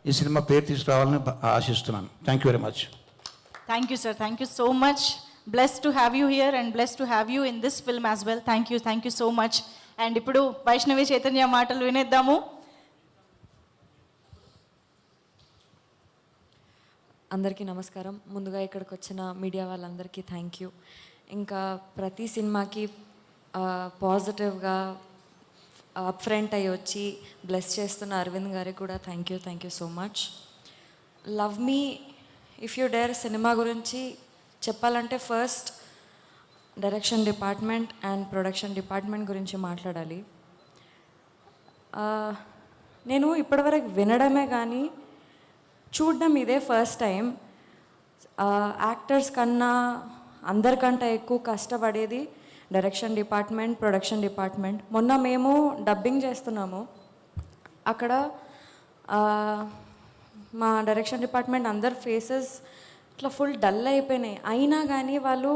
ఈ సినిమా పేరు తీసుకురావాలని ఆశిస్తున్నాను. Thank you very much. Thank you sir, thank you so much. Blessed to have you here and blessed to have you in this film as well. Thank you so much. And ఇప్పుడు వైష్ణవి చైతన్య మాటలు వినేద్దాము. అందరికీ నమస్కారం. ముందుగా ఇక్కడికి వచ్చిన media వాళ్ళందరికీ thank you. ఇంకా ప్రతి సినిమాకి పాజిటివ్గా అప్ ఫ్రంట్ అయ్యి వచ్చి బ్లెస్ చేస్తున్న అరవింద్ గారికి కూడా thank you so much. Love me if you dare cinema గురించి చెప్పాలంటే first direction department and production department గురించి మాట్లాడాలి. నేను ఇప్పటివరకు వినడమే కానీ చూడడం ఇదే ఫస్ట్ టైం. యాక్టర్స్ కన్నా అందరికంటే ఎక్కువ కష్టపడేది డైరెక్షన్ డిపార్ట్మెంట్, ప్రొడక్షన్ డిపార్ట్మెంట్. మొన్న మేము డబ్బింగ్ చేస్తున్నాము. అక్కడ మా డైరెక్షన్ డిపార్ట్మెంట్ అందరు ఫేసెస్ ఇట్లా ఫుల్ డల్ అయిపోయినాయి. అయినా కానీ వాళ్ళు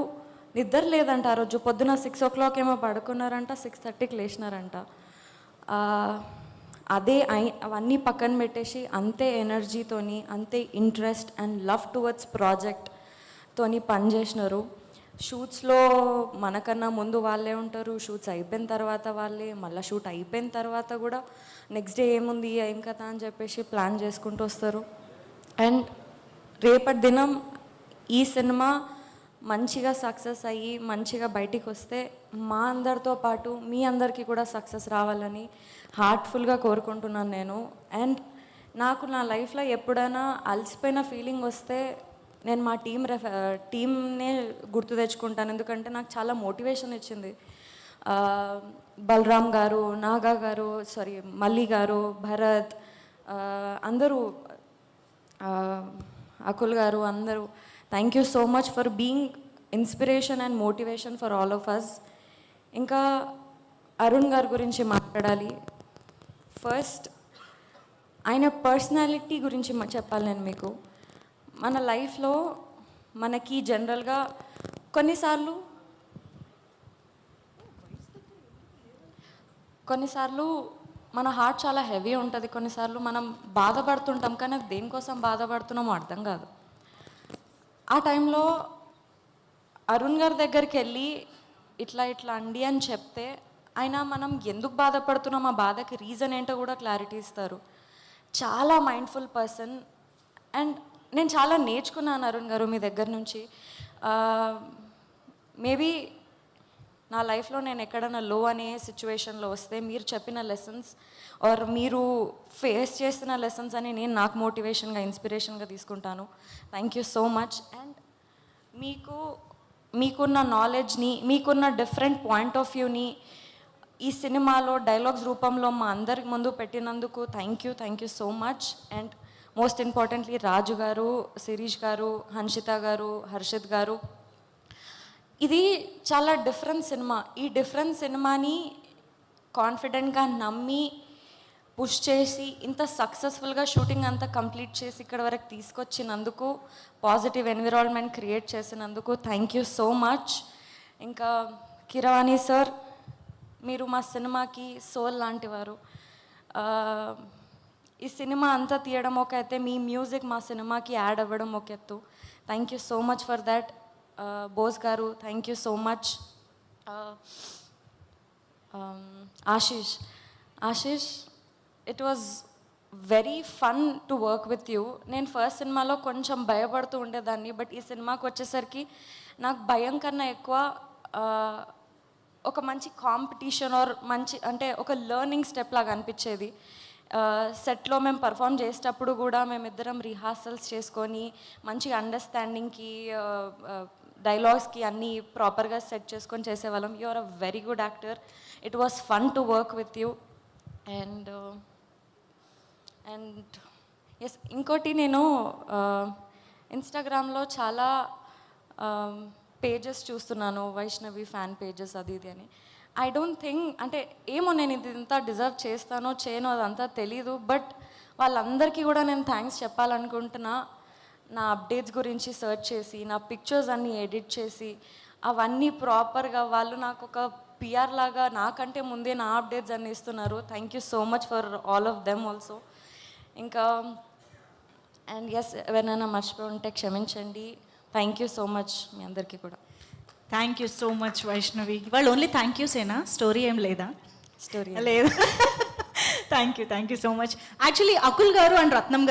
నిద్ర లేదంట. ఆ రోజు పొద్దున 6 o'clock ఏమో పడుకున్నారంట, 6:30కి లేచినారంట. అవన్నీ పక్కన పెట్టేసి అంతే ఎనర్జీతోని, అంతే ఇంట్రెస్ట్ అండ్ లవ్ టువర్డ్స్ ప్రాజెక్ట్తోని పనిచేసినారు. షూట్స్లో మనకన్నా ముందు వాళ్ళే ఉంటారు, షూట్స్ అయిపోయిన తర్వాత వాళ్ళే, మళ్ళీ షూట్ అయిపోయిన తర్వాత కూడా నెక్స్ట్ డే ఏముంది ఏం కదా అని చెప్పేసి ప్లాన్ చేసుకుంటూ వస్తారు. అండ్ రేపటి దినం ఈ సినిమా మంచిగా సక్సెస్ అయ్యి మంచిగా బయటికి వస్తే మా అందరితో పాటు మీ అందరికీ కూడా సక్సెస్ రావాలని హార్ట్ఫుల్గా కోరుకుంటున్నాను నేను. అండ్ నాకు నా లైఫ్లో ఎప్పుడైనా అలసిపోయిన ఫీలింగ్ వస్తే నేను మా టీమ్నే గుర్తు తెచ్చుకుంటాను. ఎందుకంటే నాకు చాలా మోటివేషన్ ఇచ్చింది. బలరామ్ గారు, నాగా గారు, మల్లి గారు, భరత్, అందరూ, అకుల్ గారు, అందరూ thank you so much for being inspiration and motivation for all of us. ఇంకా అరుణ్ గారి గురించి మాట్లాడాలి. ఫస్ట్ ఆయన పర్సనాలిటీ గురించి చెప్పాలి నేను మీకు. మన లైఫ్లో మనకి జనరల్గా కొన్నిసార్లు మన హార్ట్ చాలా హెవీ ఉంటుంది. కొన్నిసార్లు మనం బాధపడుతుంటాం, కానీ దేనికోసం బాధపడుతున్నామో అర్థం కాదు. ఆ టైంలో అరుణ్ గారి దగ్గరికి వెళ్ళి ఇట్లా అండి అని చెప్తే ఆయన మనం ఎందుకు బాధపడుతున్నాం, ఆ బాధకి రీజన్ ఏంటో కూడా క్లారిటీ ఇస్తారు. చాలా మైండ్ఫుల్ పర్సన్. అండ్ నేను చాలా నేర్చుకున్నాను అరుణ్ గారు మీ దగ్గర నుంచి. మేబీ నా లైఫ్లో నేను ఎక్కడైనా లో అనే సిచ్యువేషన్లో వస్తే మీరు చెప్పిన లెసన్స్ ఆర్ మీరు ఫేస్ చేస్తున్న లెసన్స్ అని నేను నాకు మోటివేషన్గా, ఇన్స్పిరేషన్గా తీసుకుంటాను. Thank you so much. And మీకున్న నాలెడ్జ్ని, మీకున్న డిఫరెంట్ పాయింట్ ఆఫ్ వ్యూని ఈ సినిమాలో డైలాగ్స్ రూపంలో మా అందరికి ముందు పెట్టినందుకు thank you so much. And most importantly Raju garu, Shirish గారు, హన్షిత గారు, హర్షిత్ గారు. ఇది చాలా డిఫరెంట్ సినిమా. ఈ డిఫరెంట్ సినిమాని కాన్ఫిడెంట్గా నమ్మి పుష్ చేసి ఇంత సక్సెస్ఫుల్గా షూటింగ్ అంతా కంప్లీట్ చేసి ఇక్కడ వరకు తీసుకొచ్చినందుకు, పాజిటివ్ ఎన్విరాన్మెంట్ క్రియేట్ చేసినందుకు థ్యాంక్ యూ సో మచ్. ఇంకా కిరవాణి సార్, మీరు మా సినిమాకి సోల్ లాంటివారు. ఈ సినిమా అంతా తీయడం ఒక ఎత్తే, మీ మ్యూజిక్ మా సినిమాకి యాడ్ అవ్వడం ఒక ఎత్తు. Thank you so much for that. Bose garu, thank you so much. Ashish, it was very fun to work with you. నేను ఫస్ట్ సినిమాలో కొంచెం భయపడుతూ ఉండేదాన్ని, బట్ ఈ సినిమాకి వచ్చేసరికి నాకు భయం కన్నా ఎక్కువ ఒక మంచి కాంపిటీషన్ ఆర్ మంచి అంటే ఒక లెర్నింగ్ స్టెప్ లాగా అనిపించేది. సెట్లో మేము పర్ఫామ్ చేసేటప్పుడు కూడా మేమిద్దరం రిహార్సల్స్ చేసుకొని మంచి అండర్స్టాండింగ్కి, డైలాగ్స్కి అన్నీ ప్రాపర్గా సెట్ చేసుకొని చేసేవాళ్ళం. You are a very good actor. It was fun to work with you. And yes, ఇంకోటి, నేను ఇన్స్టాగ్రామ్లో చాలా పేజెస్ చూస్తున్నాను, వైష్ణవి ఫ్యాన్ పేజెస్ అది ఇది అని. ఐ డోంట్ థింక్, అంటే ఏమో నేను ఇది ఇంత డిజర్వ్ చేస్తానో చేయనో అదంతా తెలీదు, బట్ వాళ్ళందరికీ కూడా నేను థ్యాంక్స్ చెప్పాలనుకుంటున్నా. నా అప్డేట్స్ గురించి సెర్చ్ చేసి, నా పిక్చర్స్ అన్నీ ఎడిట్ చేసి, అవన్నీ ప్రాపర్గా వాళ్ళు నాకు ఒక పిఆర్ లాగా నాకంటే ముందే నా అప్డేట్స్ అన్నీ ఇస్తున్నారు. Thank you so much for all of them also. ఇంకా అండ్ ఎస్ ఎవరైనా మర్చిపోయి ఉంటే క్షమించండి. థ్యాంక్ యూ సో మచ్ మీ అందరికీ కూడా. Thank you so much Vaishnavi. వాళ్ళు ఓన్లీ థ్యాంక్ యూసేనా, స్టోరీ ఏం లేదా? స్టోరీ లేదు. Thank you so much. Actually Akul గారు అండ్ రత్నం